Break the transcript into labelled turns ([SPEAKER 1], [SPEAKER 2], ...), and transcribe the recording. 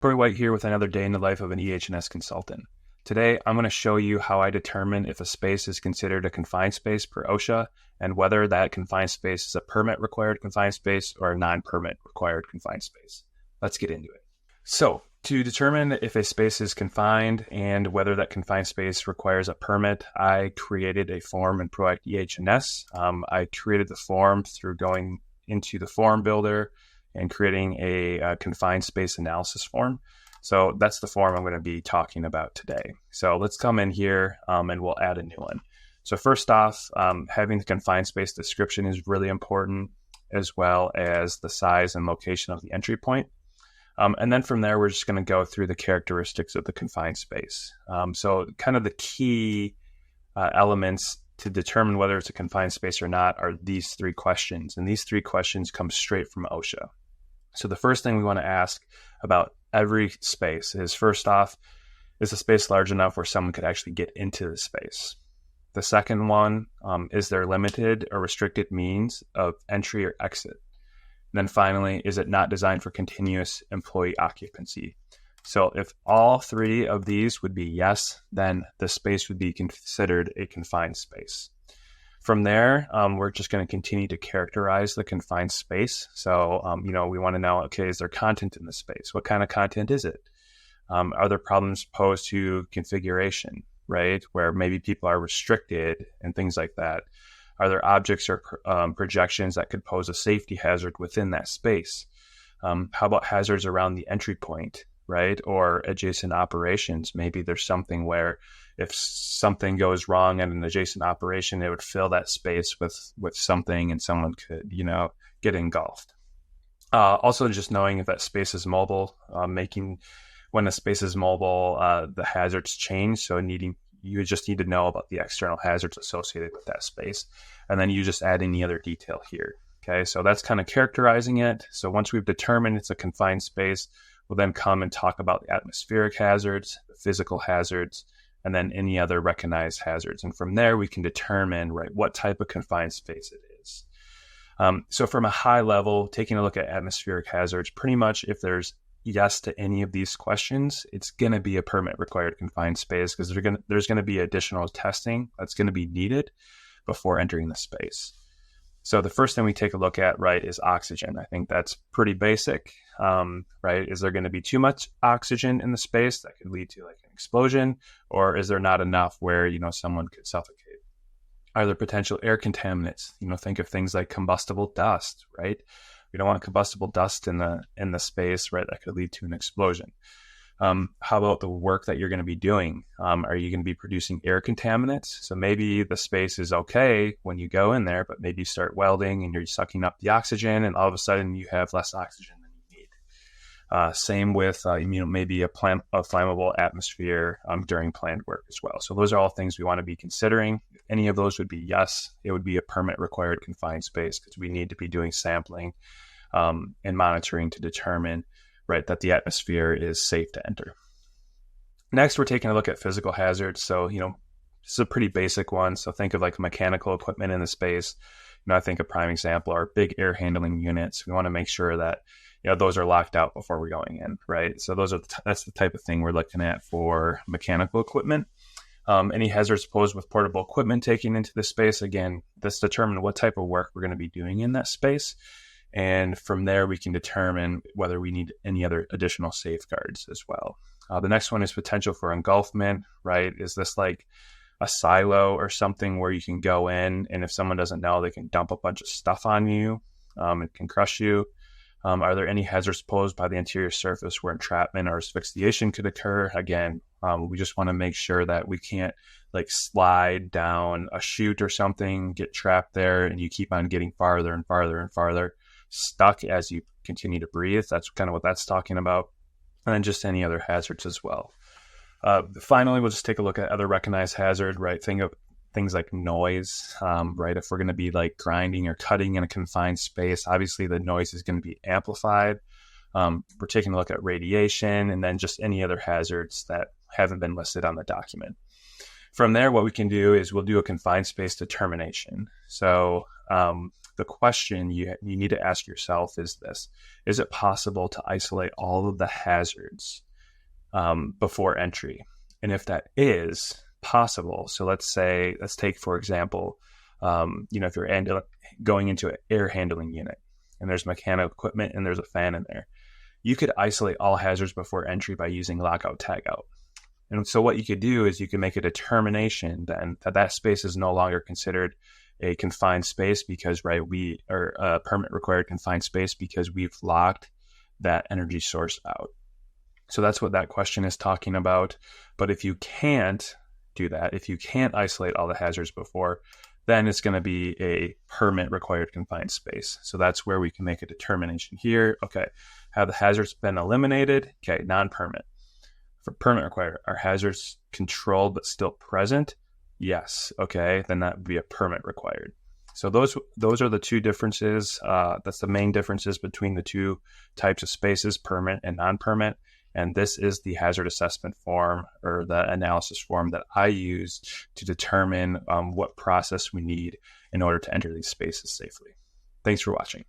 [SPEAKER 1] Corey White here with another day in the life of an EH&S consultant. Today, I'm going to show you how I determine if a space is considered a confined space per OSHA and whether that confined space is a permit-required confined space or a non-permit required confined space. Let's get into it. So, to determine if a space is confined and whether that confined space requires a permit, I created a form in Proact EHS. I created the form through going into the form builder and creating a confined space analysis form. So that's the form I'm going to be talking about today. So let's come in here and we'll add a new one. So first off, having the confined space description is really important, as well as the size and location of the entry point. And then from there, we're just going to go through the characteristics of the confined space. So kind of the key elements to determine whether it's a confined space or not are these three questions. And these three questions come straight from OSHA. So the first thing we want to ask about every space is, first off, is the space large enough where someone could actually get into the space? The second one, is there limited or restricted means of entry or exit? And then finally, is it not designed for continuous employee occupancy? So if all three of these would be yes, then the space would be considered a confined space. From there, we're just going to continue to characterize the confined space. So, we want to know, okay, is there content in the space? What kind of content is it? Are there problems posed to configuration, right? Where maybe people are restricted and things like that. Are there objects or projections that could pose a safety hazard within that space? How about hazards around the entry point, right? Or adjacent operations? Maybe there's something where if something goes wrong at an adjacent operation, it would fill that space with something and someone could, get engulfed. Also, just knowing if that space is mobile, when a space is mobile, the hazards change. So you just need to know about the external hazards associated with that space. And then you just add any other detail here. Okay, so that's kind of characterizing it. So once we've determined it's a confined space, we'll then come and talk about the atmospheric hazards, the physical hazards, and then any other recognized hazards. And from there, we can determine, right, what type of confined space it is. So from a high level, taking a look at atmospheric hazards, pretty much if there's yes to any of these questions, it's going to be a permit required confined space, because there's going to be additional testing that's going to be needed before entering the space. So the first thing we take a look at, right, is oxygen. I think that's pretty basic, right? Is there going to be too much oxygen in the space that could lead to like an explosion, or is there not enough where, someone could suffocate? Are there potential air contaminants? Think of things like combustible dust, right? We don't want combustible dust in the space, right? That could lead to an explosion. How about the work that you're going to be doing? Are you going to be producing air contaminants? So maybe the space is okay when you go in there, but maybe you start welding and you're sucking up the oxygen, and all of a sudden you have less oxygen than you need. Same with maybe a flammable atmosphere during planned work as well. So those are all things we want to be considering. If any of those would be yes, it would be a permit required confined space, because we need to be doing sampling and monitoring to determine, right, that the atmosphere is safe to enter. Next, we're taking a look at physical hazards. So, this is a pretty basic one. So think of like mechanical equipment in the space. I think a prime example are big air handling units. We want to make sure that, those are locked out before we're going in, right? So that's the type of thing we're looking at for mechanical equipment. Any hazards posed with portable equipment taken into the space. Again, this determines what type of work we're going to be doing in that space. And from there, we can determine whether we need any other additional safeguards as well. The next one is potential for engulfment, right? Is this like a silo or something where you can go in, and if someone doesn't know, they can dump a bunch of stuff on you. It can crush you. Are there any hazards posed by the interior surface where entrapment or asphyxiation could occur? Again, we just want to make sure that we can't like slide down a chute or something, get trapped there, and you keep on getting farther and farther and farther stuck as you continue to breathe. That's kind of what that's talking about. And then just any other hazards as well. Finally, we'll just take a look at other recognized hazard, right? Think of things like noise, right? If we're going to be like grinding or cutting in a confined space, obviously the noise is going to be amplified. We're taking a look at radiation, and then just any other hazards that haven't been listed on the document. From there, what we can do is we'll do a confined space determination. So the question you need to ask yourself is this: is it possible to isolate all of the hazards before entry? And if that is possible, so let's take, for example, if you're going into an air handling unit and there's mechanical equipment and there's a fan in there, you could isolate all hazards before entry by using lockout tagout. And so what you could do is you can make a determination then that space is no longer considered a confined space because, we are a permit required confined space because we've locked that energy source out. So that's what that question is talking about. But if you can't do that, if you can't isolate all the hazards before, then it's going to be a permit required confined space. So that's where we can make a determination here. Okay, have the hazards been eliminated? Okay, non-permit. For permit required, are hazards controlled but still present? Yes. Okay, then that would be a permit required. So those are the two differences. That's the main differences between the two types of spaces, permit and non-permit. And this is the hazard assessment form, or the analysis form, that I use to determine what process we need in order to enter these spaces safely. Thanks for watching.